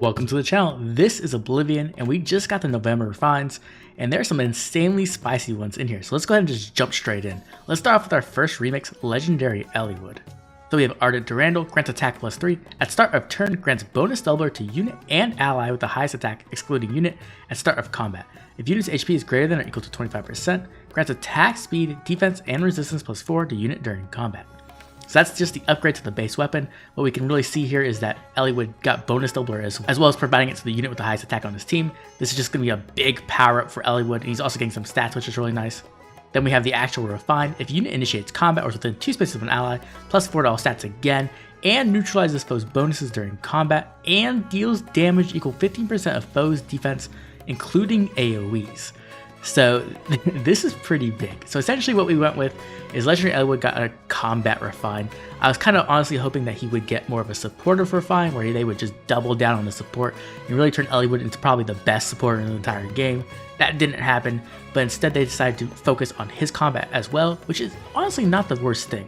Welcome to the channel. This is Oblivion, and we just got the November refines, and there are some insanely spicy ones in here. So let's go ahead and just jump straight in. Let's start off with our first remix, Legendary Eliwood. So we have Ardent Durandal, grants attack +3. At start of turn, grants bonus doubler to unit and ally with the highest attack, excluding unit, at start of combat. If unit's HP is greater than or equal to 25%, grants attack, speed, defense, and resistance +4 to unit during combat. So that's just the upgrade to the base weapon. What we can really see here is that Eliwood got bonus doubler as well as providing it to the unit with the highest attack on his team. This is just going to be a big power up for Eliwood, and he's also getting some stats, which is really nice. Then we have the actual refine. If unit initiates combat or is within 2 spaces of an ally, +4 to all stats again, and neutralizes foes' bonuses during combat, and deals damage equal 15% of foes' defense, including AoEs. So this is pretty big. So essentially what we went with is Legendary Eliwood got a combat refine. I was kind of honestly hoping that he would get more of a supportive refine where they would just double down on the support and really turn Eliwood into probably the best supporter in the entire game. That didn't happen, but instead they decided to focus on his combat as well, which is honestly not the worst thing.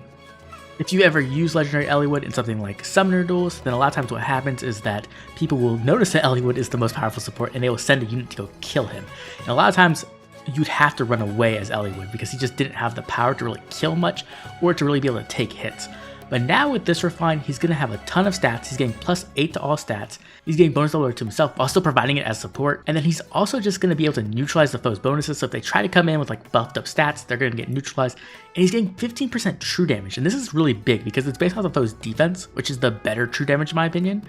If you ever use Legendary Eliwood in something like Summoner Duels, then a lot of times what happens is that people will notice that Eliwood is the most powerful support and they will send a unit to go kill him. And a lot of times you'd have to run away as Eliwood because he just didn't have the power to really kill much or to really be able to take hits. But now with this refine, he's going to have a ton of stats. He's getting +8 to all stats. He's getting bonus doubler to himself while still providing it as support. And then he's also just going to be able to neutralize the foe's bonuses. So if they try to come in with like buffed up stats, they're going to get neutralized. And he's getting 15% true damage. And this is really big because it's based off the foe's defense, which is the better true damage in my opinion.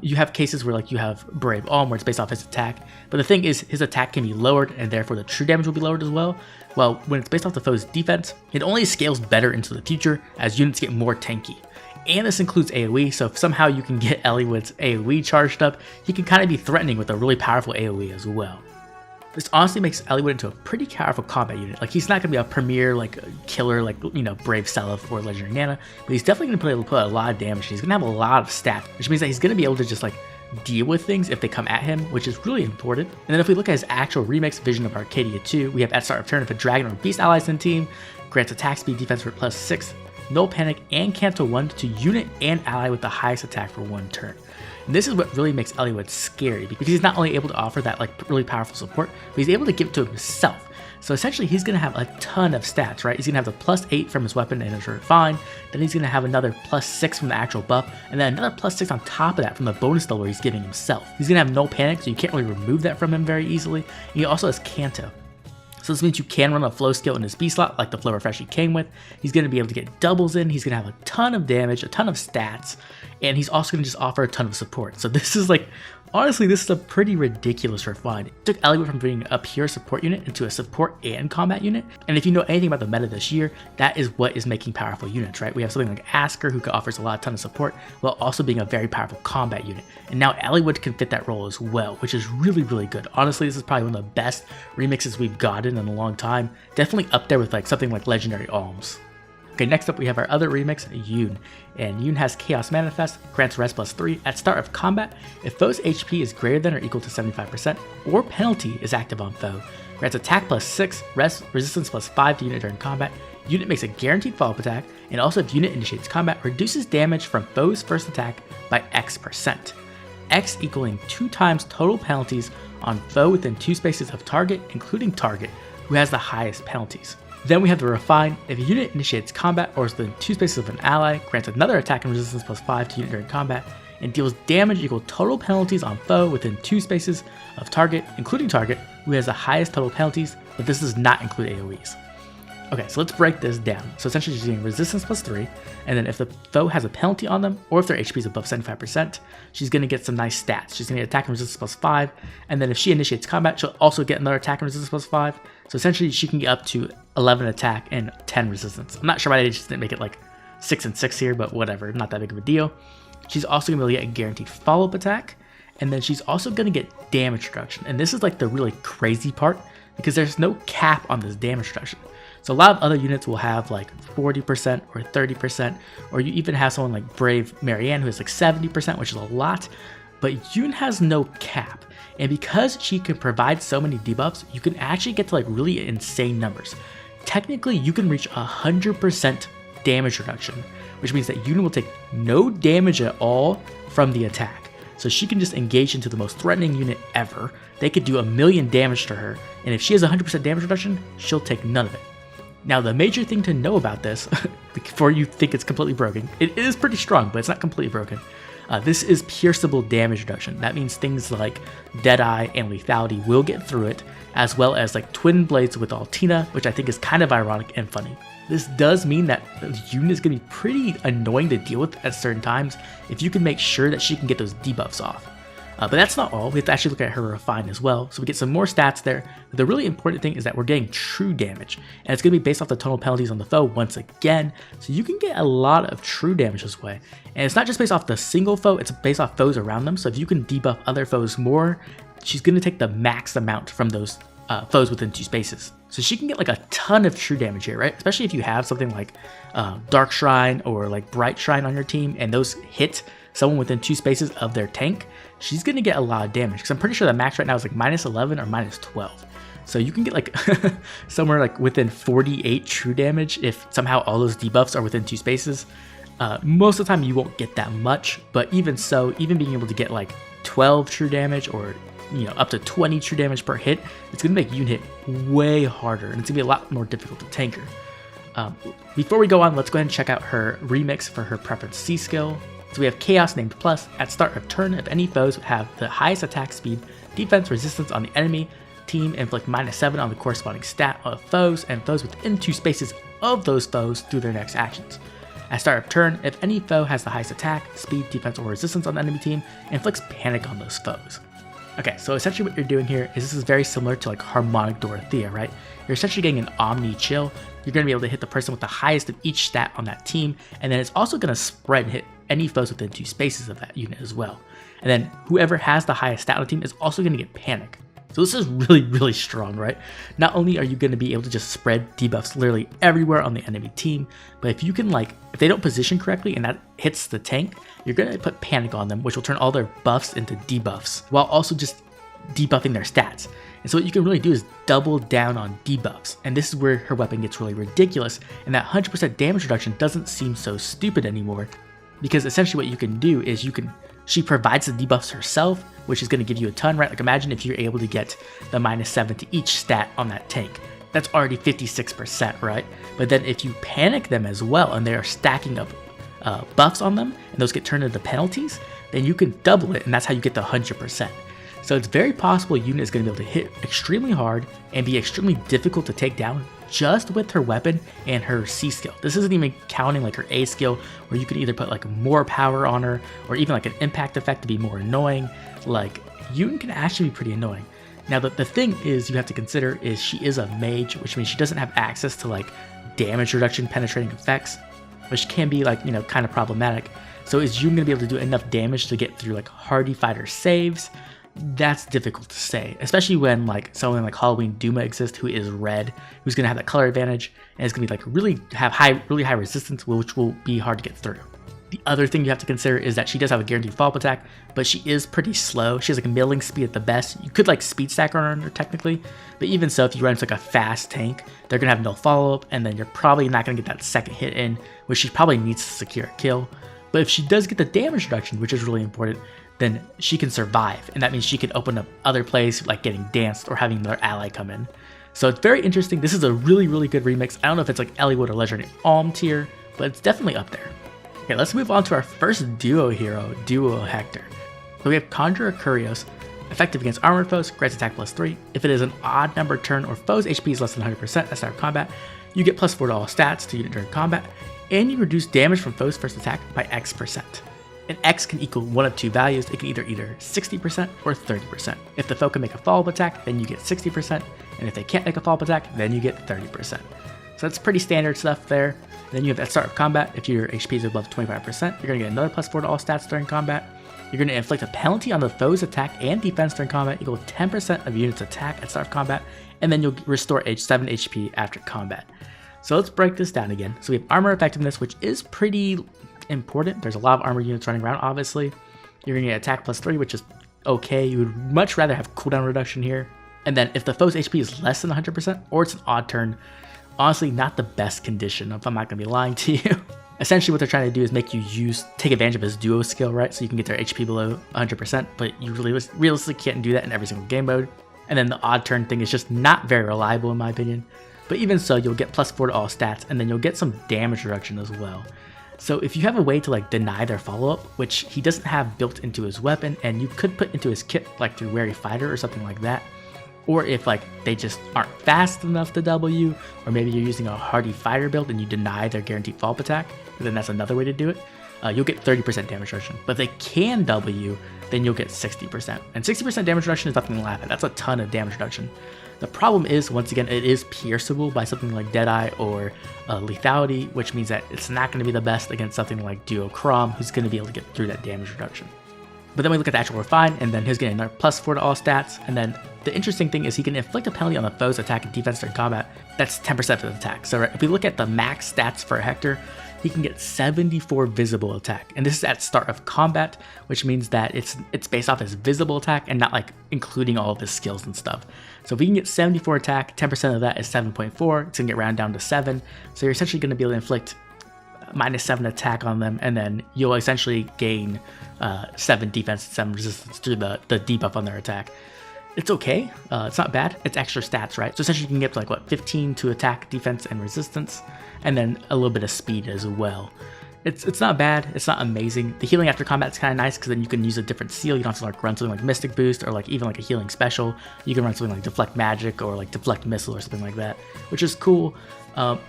You have cases where like you have Brave Alm where it's based off his attack. But the thing is his attack can be lowered and therefore the true damage will be lowered as well. Well, when it's based off the foe's defense, it only scales better into the future as units get more tanky. And this includes AoE, so if somehow you can get Eliwood's AoE charged up, he can kind of be threatening with a really powerful AoE as well. This honestly makes Eliwood into a pretty powerful combat unit. Like he's not going to be a premier like killer like, you know, Brave Seliph or Legendary Nana, but he's definitely going to be able to put a lot of damage. He's going to have a lot of stats, which means that he's going to be able to just like deal with things if they come at him, which is really important. And then if we look at his actual remix, Vision of Arcadia 2, we have at start of turn if a dragon or beast allies in the team, grants attack speed defense for +6, no panic, and Canto 1 to unit and ally with the highest attack for 1 turn. And this is what really makes Eliwood scary because he's not only able to offer that like really powerful support, but he's able to give it to himself. So essentially he's going to have a ton of stats, right? He's going to have the +8 from his weapon and his refine, then he's going to have another +6 from the actual buff, and then another +6 on top of that from the bonus doubler he's giving himself. He's going to have no panic, so you can't really remove that from him very easily. And he also has Canto. So this means you can run a flow skill in his B slot like the flow refresh he came with. He's going to be able to get doubles in, he's going to have a ton of damage, a ton of stats, and he's also going to just offer a ton of support. So this is like, honestly, this is a pretty ridiculous refine. It took Eliwood from being a pure support unit into a support and combat unit. And if you know anything about the meta this year, that is what is making powerful units, right? We have something like Asker who offers a ton of support while also being a very powerful combat unit. And now Eliwood can fit that role as well, which is really, really good. Honestly, this is probably one of the best remixes we've gotten in a long time. Definitely up there with like something like Legendary Alms. Okay, next up we have our other remix, Yune. And Yune has Chaos Manifest, grants res +3 at start of combat if foe's HP is greater than or equal to 75% or penalty is active on foe. Grants attack +6, resistance +5 to unit during combat. Unit makes a guaranteed follow-up attack, and also if unit initiates combat, reduces damage from foe's first attack by X%. X equaling 2 times total penalties on foe within 2 spaces of target, including target, who has the highest penalties. Then we have the refine. If a unit initiates combat or is within 2 spaces of an ally, grants another attack and resistance +5 to unit during combat, and deals damage equal total penalties on foe within 2 spaces of target, including target, who has the highest total penalties, but this does not include AoEs. Okay, so let's break this down. So essentially she's getting resistance +3, and then if the foe has a penalty on them, or if their HP is above 75%, she's going to get some nice stats. She's going to get attack and resistance +5, and then if she initiates combat, she'll also get another attack and resistance +5. So essentially she can get up to 11 attack and 10 resistance. I'm not sure why they just didn't make it like 6 and 6 here, but whatever, not that big of a deal. She's also going to be able to get a guaranteed follow-up attack, and then she's also going to get damage reduction. And this is like the really crazy part, because there's no cap on this damage reduction. So a lot of other units will have like 40% or 30%, or you even have someone like Brave Marianne who has like 70%, which is a lot, but Yune has no cap. And because she can provide so many debuffs, you can actually get to like really insane numbers. Technically, you can reach 100% damage reduction which means that Yune will take no damage at all from the attack. So she can just engage into the most threatening unit ever. They could do 1,000,000 damage to her, and if she has 100% damage reduction, she'll take none of it. Now, the major thing to know about this, before you think it's completely broken, it is pretty strong, but it's not completely broken. This is pierceable damage reduction. That means things like Deadeye and Lethality will get through it, as well as like Twin Blades with Altina, which I think is kind of ironic and funny. This does mean that Yune is going to be pretty annoying to deal with at certain times if you can make sure that she can get those debuffs off. But that's not all. We have to actually look at her refine as well. So we get some more stats there. But the really important thing is that we're getting true damage. And it's going to be based off the tonal penalties on the foe once again. So you can get a lot of true damage this way. And it's not just based off the single foe, it's based off foes around them. So if you can debuff other foes more, she's going to take the max amount from those foes within 2 spaces. So she can get like a ton of true damage here, right? Especially if you have something like Dark Shrine or like Bright Shrine on your team and those hit someone within 2 spaces of their tank, she's going to get a lot of damage. Because I'm pretty sure the max right now is like -11 or -12. So you can get like somewhere like within 48 true damage if somehow all those debuffs are within 2 spaces. Most of the time you won't get that much, but even so, even being able to get like 12 true damage or up to 20 true damage per hit, it's going to make Yune hit way harder, and it's going to be a lot more difficult to tank her. Before we go on, let's go ahead and check out her remix for her preference C skill. So we have Chaos named Plus. At start of turn, if any foes have the highest attack speed, defense, resistance on the enemy team, inflict -7 on the corresponding stat of foes, and foes within 2 spaces of those foes through their next actions. At start of turn, if any foe has the highest attack, speed, defense, or resistance on the enemy team, inflicts panic on those foes. Okay, so essentially what you're doing here is this is very similar to like Harmonic Dorothea, right? You're essentially getting an Omni Chill. You're going to be able to hit the person with the highest of each stat on that team, and then it's also going to spread and hit any foes within 2 spaces of that unit as well. And then whoever has the highest stat on the team is also going to get panic. So this is really, really strong, right? Not only are you going to be able to just spread debuffs literally everywhere on the enemy team, but if you can if they don't position correctly and that hits the tank, you're going to put panic on them, which will turn all their buffs into debuffs, while also just debuffing their stats. And so what you can really do is double down on debuffs. And this is where her weapon gets really ridiculous, and that 100% damage reduction doesn't seem so stupid anymore, because essentially what you can do is she provides the debuffs herself, which is going to give you a ton, right? Like imagine if you're able to get the -7 to each stat on that tank. That's already 56%, right? But then if you panic them as well and they are stacking up buffs on them and those get turned into penalties, then you can double it, and that's how you get the 100%. So it's very possible Yune is going to be able to hit extremely hard and be extremely difficult to take down just with her weapon and her C skill. This isn't even counting like her A skill, where you could either put like more power on her or even like an impact effect to be more annoying. Like Yune can actually be pretty annoying. Now the thing is you have to consider is she is a mage, which means she doesn't have access to like damage reduction penetrating effects, which can be like, kind of problematic. So is Yune going to be able to do enough damage to get through like hardy fighter saves? That's difficult to say, especially when like someone like Halloween Duma exists who is red, who's going to have that color advantage, and it's going to be like really high resistance, which will be hard to get through. The other thing you have to consider is that she does have a guaranteed follow-up attack, but she is pretty slow. She has like a milling speed at the best. You could like speed stack on her technically, but even so, if you run into like a fast tank, they're going to have no follow-up, and then you're probably not going to get that second hit in, which she probably needs to secure a kill. But if she does get the damage reduction, which is really important, then she can survive, and that means she can open up other plays like getting danced or having another ally come in. So it's very interesting. This is a really, really good remix. I don't know if it's like Eliwood or Legendary Alm tier, but it's definitely up there. Okay, let's move on to our first duo hero, Duo Hector. So we have Conjurer Kurios, effective against armored foes, grants attack +3. If it is an odd number turn or foe's HP is less than 100% at start of combat, you get +4 to all stats to unit during combat, and you reduce damage from foe's first attack by X%. And X can equal one of 2 values. It can either 60% or 30%. If the foe can make a follow-up attack, then you get 60%, and if they can't make a follow-up attack, then you get 30%. So that's pretty standard stuff there. Then you have at start of combat, if your HP is above 25%, you're going to get another +4 to all stats during combat. You're going to inflict a penalty on the foe's attack and defense during combat equal to 10% of unit's attack at start of combat, and then you'll restore 7 HP after combat. So let's break this down again. So we have armor effectiveness, which is pretty important. There's a lot of armor units running around, obviously. You're going to get attack +3, which is okay. You would much rather have cooldown reduction here. And then if the foe's HP is less than 100% or it's an odd turn, honestly not the best condition, if I'm not going to be lying to you. Essentially what they're trying to do is make you take advantage of his duo skill, right? So you can get their HP below 100%, but you realistically can't do that in every single game mode. And then the odd turn thing is just not very reliable in my opinion. But even so, you'll get +4 to all stats, and then you'll get some damage reduction as well. So if you have a way to like deny their follow-up, which he doesn't have built into his weapon, and you could put into his kit like through Wary Fighter or something like that, or if like they just aren't fast enough to double you, or maybe you're using a hardy fighter build and you deny their guaranteed follow-up attack, then that's another way to do it. You'll get 30% damage reduction. But if they can double you, then you'll get 60%. And 60% damage reduction is nothing to laugh at. That's a ton of damage reduction. The problem is, once again, it is pierceable by something like Deadeye or Lethality, which means that it's not going to be the best against something like Duo Chrom, who's going to be able to get through that damage reduction. But then we look at the actual refine, and then he's getting another +4 to all stats, and then the interesting thing is he can inflict a penalty on the foe's attack and defense during combat. That's 10% of the attack. So if we look at the max stats for Hector, he can get 74 visible attack, and this is at start of combat, which means that it's based off his visible attack and not like including all of his skills and stuff. So if we can get 74 attack, 10% of that is 7.4. It's gonna get rounded down to 7. So you're essentially gonna be able to inflict -7 attack on them, and then you'll essentially gain 7 defense and 7 resistance through the debuff on their attack. It's okay. It's not bad. It's extra stats, right? So essentially you can get like what, 15 to attack, defense, and resistance, and then a little bit of speed as well. It's not bad. It's not amazing. The healing after combat is kind of nice because then you can use a different seal. You don't have to like run something like Mystic Boost or like even like a healing special. You can run something like Deflect Magic or like Deflect Missile or something like that, which is cool.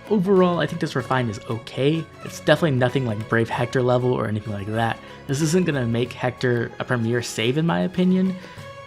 Overall, I think this refine is okay. It's definitely nothing like Brave Hector level or anything like that. This isn't going to make Hector a premier save in my opinion.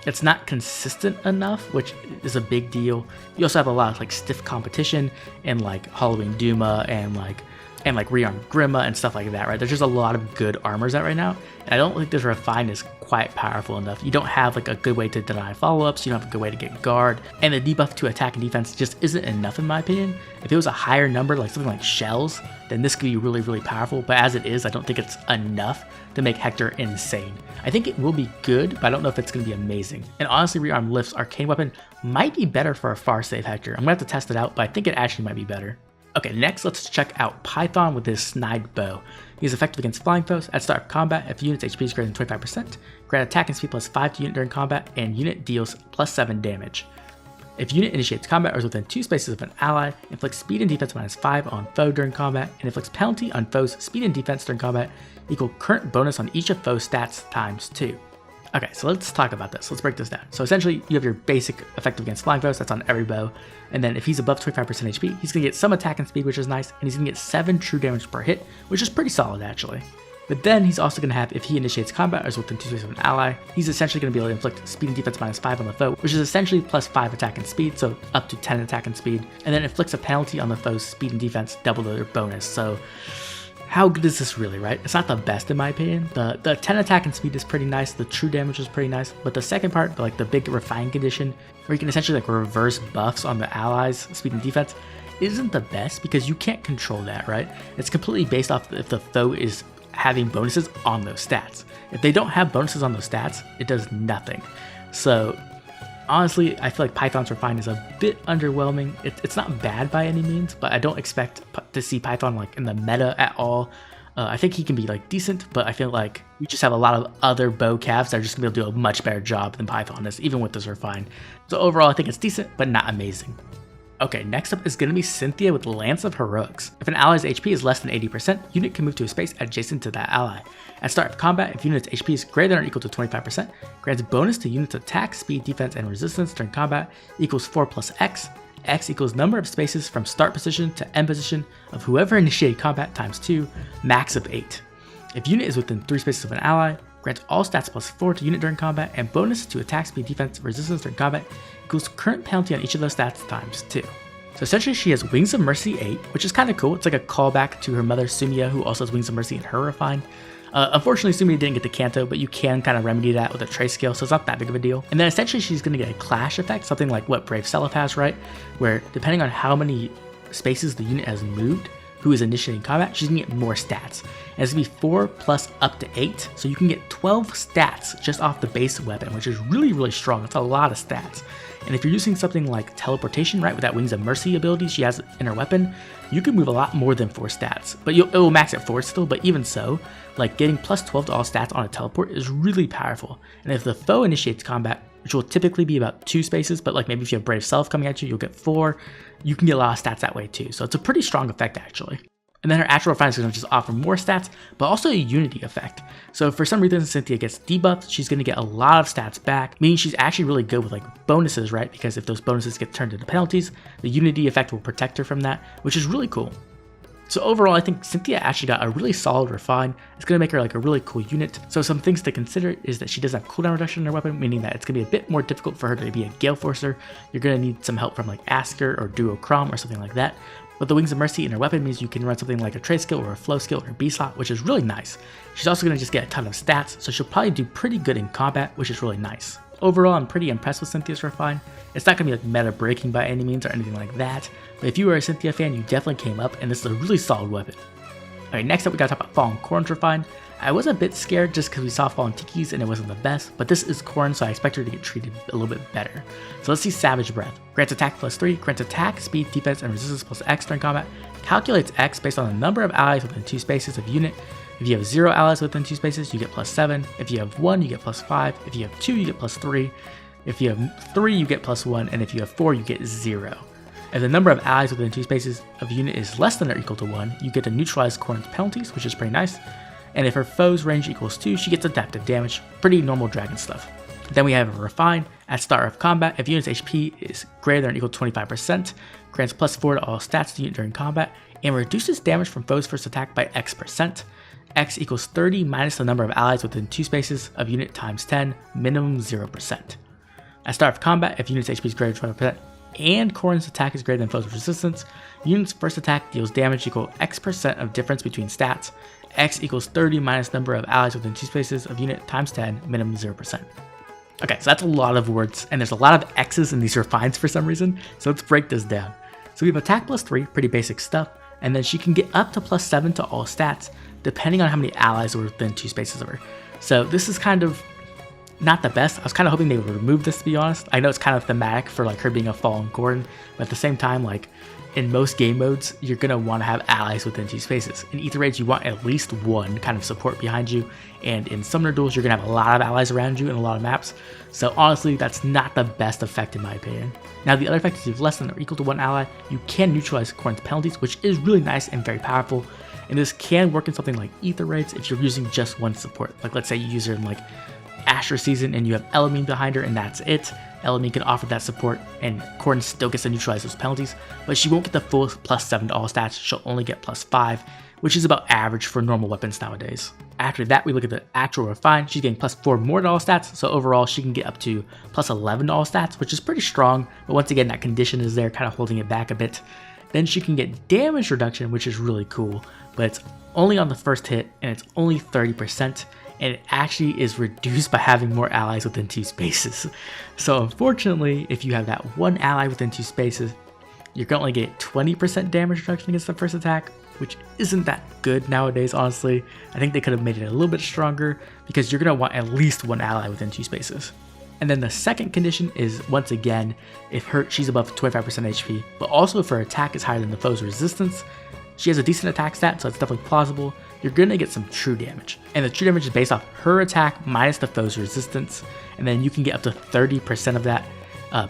It's not consistent enough, which is a big deal. You also have a lot of like stiff competition and like Halloween Duma and like Rearmed Grima and stuff like that, right? There's just a lot of good armors out right now, and I don't think this refine is quite powerful enough. You don't have like a good way to deny follow-ups, you don't have a good way to get guard, and the debuff to attack and defense just isn't enough in my opinion. If it was a higher number, like something like Shells, then this could be really, really powerful, but as it is, I don't think it's enough to make Hector insane. I think it will be good, but I don't know if it's going to be amazing. And honestly, Rearmed Lift's arcane weapon might be better for a far save Hector. I'm going to have to test it out, but I think it actually might be better. Okay, next let's check out Python with his Snide Bow. He's effective against flying foes. At start of combat, if unit's HP is greater than 25%, grant attack and speed +5 to unit during combat, and unit deals +7 damage. If unit initiates combat or is within 2 spaces of an ally, inflicts speed and defense -5 on foe during combat, and inflicts penalty on foe's speed and defense during combat, equal current bonus on each of foe's stats ×2. Okay, so let's talk about this. Let's break this down. So essentially, you have your basic effective against flying foes, that's on every bow, and then if he's above 25% HP, he's gonna get some attack and speed, which is nice, and he's gonna get 7 true damage per hit, which is pretty solid actually. But then he's also gonna have, if he initiates combat or is within 2 spaces of an ally, he's essentially gonna be able to inflict speed and defense -5 on the foe, which is essentially +5 attack and speed, so up to 10 attack and speed, and then inflicts a penalty on the foe's speed and defense, double their bonus. So how good is this really, right? It's not the best in my opinion. The 10 attack and speed is pretty nice, the true damage is pretty nice, but the second part, like the big refine condition, where you can essentially like reverse buffs on the allies' speed and defense, isn't the best because you can't control that, right? It's completely based off if the foe is having bonuses on those stats. If they don't have bonuses on those stats, it does nothing. So honestly, I feel like Python's refine is a bit underwhelming. It's not bad by any means, but I don't expect to see Python like in the meta at all. I think he can be like decent, but I feel like we just have a lot of other bow calves that are just gonna be able to do a much better job than Python is, even with this refine. So overall, I think it's decent, but not amazing. Okay, next up is going to be Cynthia with Lance of Heroics. If an ally's HP is less than 80%, unit can move to a space adjacent to that ally. At start of combat, if unit's HP is greater than or equal to 25%, grants bonus to unit's attack, speed, defense, and resistance during combat equals 4 + X. X equals number of spaces from start position to end position of whoever initiated combat ×2, max of 8. If unit is within 3 spaces of an ally, grants all stats +4 to unit during combat, and bonus to attack, speed, defense, resistance during combat equals current penalty on each of those stats ×2. So essentially she has Wings of Mercy 8, which is kind of cool. It's like a callback to her mother Sumia, who also has Wings of Mercy in her refine. Unfortunately, Sumia didn't get the Kanto, but you can kind of remedy that with a trace scale, so it's not that big of a deal. And then essentially she's going to get a clash effect, something like what Brave Seliph has, right? Where depending on how many spaces the unit has moved, who is initiating combat, she's gonna get more stats. And it's gonna be 4 plus up to 8, so you can get 12 stats just off the base weapon, which is really, really strong. It's a lot of stats. And if you're using something like teleportation, right, with that Wings of Mercy ability she has in her weapon, you can move a lot more than 4 stats. But it will max at 4 still, but even so, like getting plus 12 to all stats on a teleport is really powerful. And if the foe initiates combat, which will typically be about 2 spaces, but like maybe if you have Brave Self coming at you, you'll get 4. You can get a lot of stats that way too. So it's a pretty strong effect actually. And then her actual refine is going to just offer more stats, but also a unity effect. So for some reason, Cynthia gets debuffed, she's going to get a lot of stats back, meaning she's actually really good with like bonuses, right? Because if those bonuses get turned into penalties, the unity effect will protect her from that, which is really cool. So overall, I think Cynthia actually got a really solid refine. It's going to make her like a really cool unit. So some things to consider is that she does have cooldown reduction in her weapon, meaning that it's going to be a bit more difficult for her to be a Gale Forcer. You're going to need some help from like Asker or Duo Crom or something like that. But the Wings of Mercy in her weapon means you can run something like a trade skill or a flow skill or a B-slot, which is really nice. She's also going to just get a ton of stats, so she'll probably do pretty good in combat, which is really nice. Overall, I'm pretty impressed with Cynthia's refine. It's not going to be like meta breaking by any means or anything like that, but if you were a Cynthia fan, you definitely came up, and this is a really solid weapon. Alright, next up we gotta talk about Fallen Corrin's refine. I was a bit scared just because we saw Fallen Tiki's and it wasn't the best, but this is Corrin, so I expect her to get treated a little bit better. So let's see Savage Breath. Grants attack plus 3, grants attack, speed, defense, and resistance plus X during combat. Calculates X based on the number of allies within 2 spaces of unit. If you have 0 allies within 2 spaces, you get plus 7. If you have 1, you get plus 5. If you have 2, you get plus 3. If you have 3, you get plus 1. And if you have 4, you get 0. If the number of allies within 2 spaces of a unit is less than or equal to 1, you get to neutralize Corrin's penalties, which is pretty nice. And if her foe's range equals 2, she gets adaptive damage. Pretty normal dragon stuff. Then we have a refine. At start of combat, if unit's HP is greater than or equal to 25%, grants plus 4 to all stats to the unit during combat, and reduces damage from foe's first attack by X%. X equals 30 minus the number of allies within 2 spaces of unit times 10, minimum 0%. At start of combat, if unit's HP is greater than 25%, and Corrin's attack is greater than foe's resistance, unit's first attack deals damage equal X% of difference between stats. X equals 30 minus number of allies within 2 spaces of unit times 10, minimum 0%. Okay, so that's a lot of words, and there's a lot of X's in these refines for some reason, so let's break this down. So we have attack plus 3, pretty basic stuff, and then she can get up to plus 7 to all stats, depending on how many allies are within 2 spaces of her. So this is kind of not the best. I was kind of hoping they would remove this, to be honest. I know it's kind of thematic for like her being a fallen Corrin, but at the same time, like in most game modes, you're gonna want to have allies within 2 spaces. In Ether Raids, you want at least 1 kind of support behind you, and in Summoner Duels, you're gonna have a lot of allies around you in a lot of maps. So honestly, that's not the best effect in my opinion. Now the other effect is if you have less than or equal to 1 ally, you can neutralize Corrin's penalties, which is really nice and very powerful. And this can work in something like Ether Raids if you're using just 1 support. Like let's say you use her in like Asher season and you have Elimine behind her and that's it. Elimine can offer that support and Corrin still gets to neutralize those penalties, but she won't get the full plus 7 to all stats, she'll only get plus 5, which is about average for normal weapons nowadays. After that, we look at the actual refine. She's getting plus 4 more to all stats, so overall she can get up to plus 11 to all stats, which is pretty strong, but once again that condition is there kind of holding it back a bit. Then she can get damage reduction, which is really cool, but it's only on the first hit and it's only 30%. And it actually is reduced by having more allies within 2 spaces. So unfortunately, if you have that 1 ally within 2 spaces, you're going to only get 20% damage reduction against the first attack, which isn't that good nowadays, honestly. I think they could have made it a little bit stronger because you're going to want at least 1 ally within 2 spaces. And then the second condition is, once again, if she's above 25% HP, but also if her attack is higher than the foe's resistance. She has a decent attack stat, so it's definitely plausible. You're going to get some true damage. And the true damage is based off her attack minus the foe's resistance. And then you can get up to 30% of that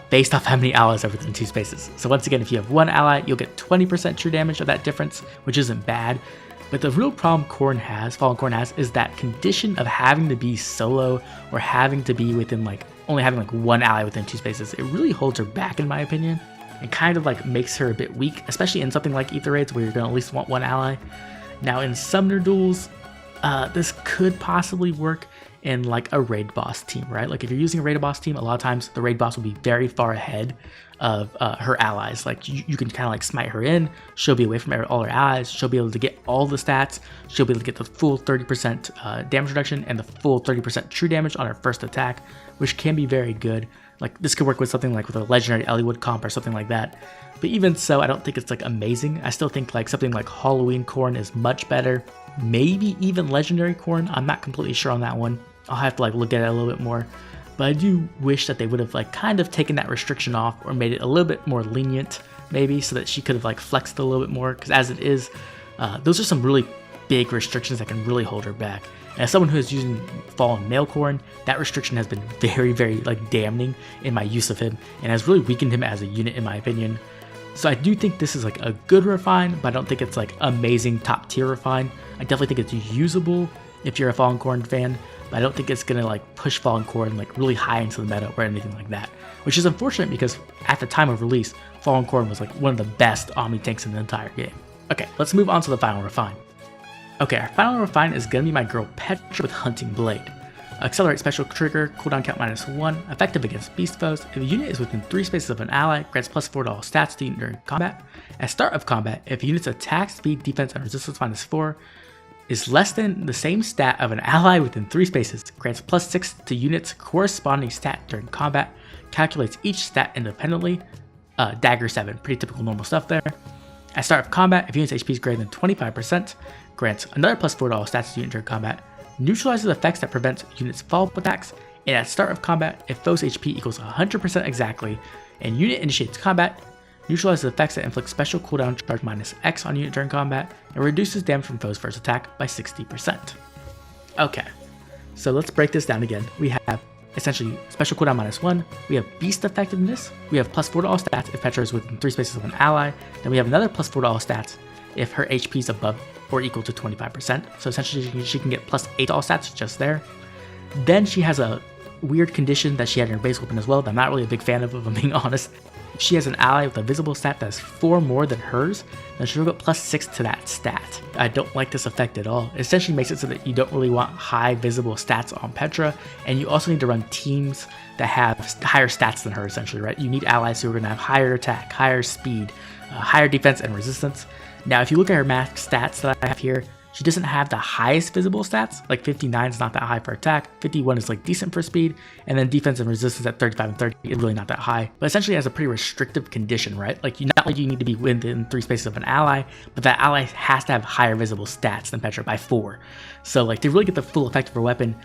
based off how many allies are within 2 spaces. So once again, if you have 1 ally, you'll get 20% true damage of that difference, which isn't bad. But the real problem Fallen Corrin has, is that condition of having to be solo or having to be within like, only having like 1 ally within 2 spaces. It really holds her back in my opinion. It kind of like makes her a bit weak, especially in something like Ether Raids where you're going to at least want 1 ally. Now in Summoner Duels, this could possibly work in like a raid boss team, right? Like if you're using a raid boss team, a lot of times the raid boss will be very far ahead of her allies. Like you can kind of like smite her in, she'll be away from all her allies, she'll be able to get all the stats, she'll be able to get the full 30% damage reduction and the full 30% true damage on her first attack, which can be very good. Like this could work with something like with a legendary Eliwood comp or something like that. But even so, I don't think it's like amazing. I still think like something like Halloween Corrin is much better. Maybe even legendary Corrin. I'm not completely sure on that one. I'll have to like look at it a little bit more. But I do wish that they would have like kind of taken that restriction off or made it a little bit more lenient maybe, so that she could have like flexed a little bit more, because as it is, those are some really big restrictions that can really hold her back. And as someone who is using Fallen Male Corrin, that restriction has been very like damning in my use of him and has really weakened him as a unit in my opinion. So I do think this is like a good refine, but I don't think it's like amazing top tier refine. I definitely think it's usable if you're a Fallen Corrin fan, but I don't think it's gonna like push Fallen Corrin like really high into the meta or anything like that. Which is unfortunate because at the time of release, Fallen Corrin was like one of the best Omni tanks in the entire game. Okay, let's move on to the final refine. Okay, our final refine is gonna be my girl Petra with Hunting Blade. Accelerate special trigger, cooldown count -1, effective against beast foes. If a unit is within 3 spaces of an ally, grants +4 to all stats to unit during combat. At start of combat, if a unit's attack, speed, defense, and resistance -4 is less than the same stat of an ally within 3 spaces, grants +6 to units corresponding stat during combat, calculates each stat independently. Dagger 7, pretty typical normal stuff there. At start of combat, if unit's HP is greater than 25%, grants another +4 to all stats to unit during combat, neutralizes effects that prevents units' follow-up attacks, and at start of combat, if foe's HP equals 100% exactly, and unit initiates combat, neutralizes effects that inflict special cooldown charge -X on unit during combat, and reduces damage from foe's first attack by 60%. Okay, so let's break this down again. We have essentially special cooldown -1, we have beast effectiveness, we have +4 to all stats if Petra is within 3 spaces of an ally, then we have another +4 to all stats if her HP is above or equal to 25%, so essentially she can get +8 to all stats just there. Then she has a weird condition that she had in her base weapon as well that I'm not really a big fan of, if I'm being honest. If she has an ally with a visible stat that is 4 more than hers, then she'll get +6 to that stat. I don't like this effect at all. It essentially makes it so that you don't really want high visible stats on Petra, and you also need to run teams that have higher stats than her essentially, right? You need allies who are going to have higher attack, higher speed, higher defense and resistance. Now if you look at her max stats that I have here, she doesn't have the highest visible stats, like 59 is not that high for attack, 51 is like decent for speed, and then defense and resistance at 35 and 30 is really not that high. But essentially it has a pretty restrictive condition, right? Like not like you need to be within 3 spaces of an ally, but that ally has to have higher visible stats than Petra by 4. So like to really get the full effect of her weapon,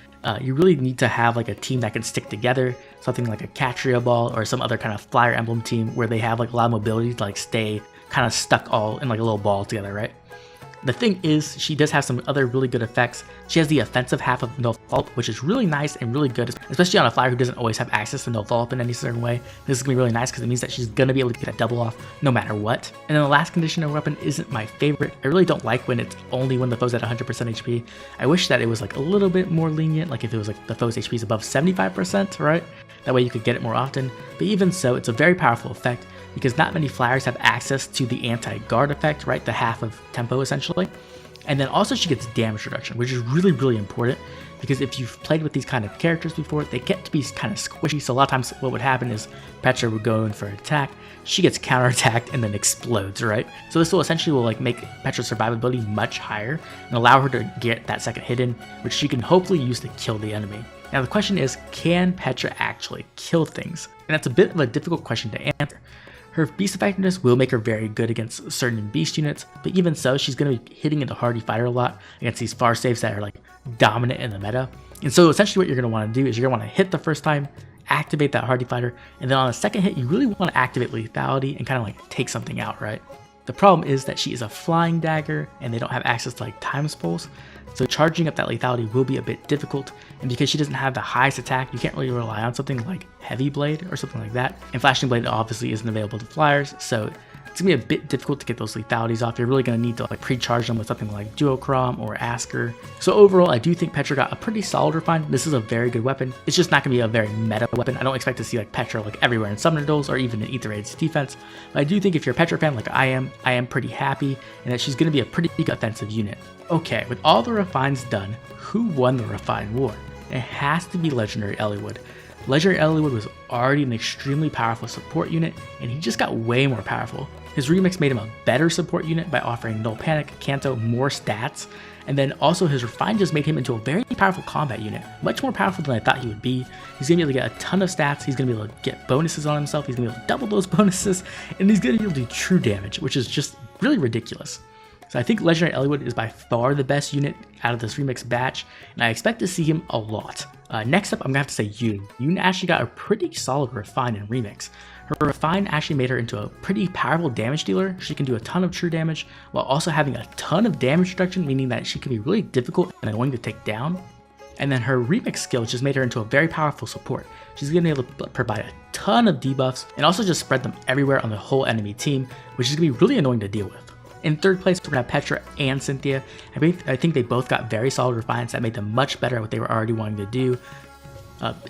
you really need to have like a team that can stick together, something like a Catria ball or some other kind of flyer emblem team where they have like a lot of mobility to like stay kind of stuck all in like a little ball together, right? The thing is, she does have some other really good effects. She has the offensive half of no follow-up, which is really nice and really good, especially on a flyer who doesn't always have access to no follow-up in any certain way. This is going to be really nice because it means that she's going to be able to get that double off no matter what. And then the last condition of weapon isn't my favorite. I really don't like when it's only when the foe's at 100% HP. I wish that it was like a little bit more lenient, like if it was like the foe's HP is above 75%, right? That way you could get it more often. But even so, it's a very powerful effect, because not many flyers have access to the anti-guard effect, right? The half of tempo essentially. And then also she gets damage reduction, which is really important, because if you've played with these kind of characters before, they get to be kind of squishy. So a lot of times what would happen is Petra would go in for an attack, she gets counterattacked and then explodes, right? So this will essentially like make Petra's survivability much higher and allow her to get that second hit in, which she can hopefully use to kill the enemy. Now the question is, can Petra actually kill things? And that's a bit of a difficult question to answer. Her beast effectiveness will make her very good against certain beast units, but even so, she's going to be hitting into hardy fighter a lot against these far saves that are like dominant in the meta. And so essentially what you're going to want to do is you're going to want to hit the first time, activate that hardy fighter, and then on the second hit, you really want to activate lethality and kind of like take something out, right? The problem is that she is a flying dagger and they don't have access to like time spulls, so charging up that lethality will be a bit difficult, and because she doesn't have the highest attack, you can't really rely on something like Heavy Blade or something like that, and Flashing Blade obviously isn't available to flyers, so it's going to be a bit difficult to get those lethalities off. You're really going to need to like pre-charge them with something like Duochrome or Asker. So overall, I do think Petra got a pretty solid refine. This is a very good weapon. It's just not going to be a very meta weapon. I don't expect to see like Petra like everywhere in Summoner Duels or even in Ether Raid's defense. But I do think if you're a Petra fan like I am pretty happy, and that she's going to be a pretty big offensive unit. Okay, with all the refines done, who won the refine war? It has to be Legendary Eliwood. Legendary Eliwood was already an extremely powerful support unit, and he just got way more powerful. His remix made him a better support unit by offering Null Panic, Canto more stats, And then also his refine just made him into a very powerful combat unit, much more powerful than I thought he would be. He's going to be able to get a ton of stats, he's going to be able to get bonuses on himself, he's going to be able to double those bonuses, and he's going to be able to do true damage, which is just really ridiculous. So I think Legendary Eliwood is by far the best unit out of this remix batch, and I expect to see him a lot. Next up, I'm going to have to say Yune. Yune actually got a pretty solid refine in remix. Her refine actually made her into a pretty powerful damage dealer. She can do a ton of true damage while also having a ton of damage reduction, meaning that she can be really difficult and annoying to take down. And then her remix skill just made her into a very powerful support. She's going to be able to provide a ton of debuffs and also just spread them everywhere on the whole enemy team, which is going to be really annoying to deal with. In third place, we're going to have Petra and Cynthia. I think they both got very solid refines that made them much better at what they were already wanting to do.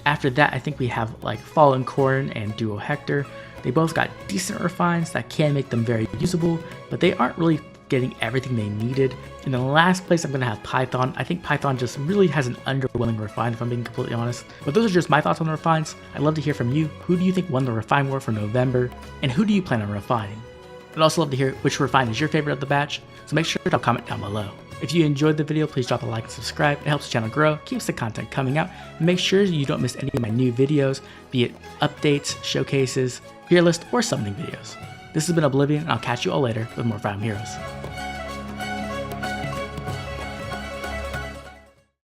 After that, I think we have like Fallen Corrin and Duo Hector. They both got decent refines that can make them very usable, but they aren't really getting everything they needed. In the last place, I'm going to have Python. I think Python just really has an underwhelming refine, if I'm being completely honest. But those are just my thoughts on the refines. I'd love to hear from you. Who do you think won the refine war for November? And who do you plan on refining? I'd also love to hear which refine is your favorite of the batch, so make sure to drop a comment down below. If you enjoyed the video, please drop a like and subscribe. It helps the channel grow, keeps the content coming out, and make sure you don't miss any of my new videos, be it updates, showcases, tier list, or summoning videos. This has been Oblivion, and I'll catch you all later with more Fire Emblem Heroes.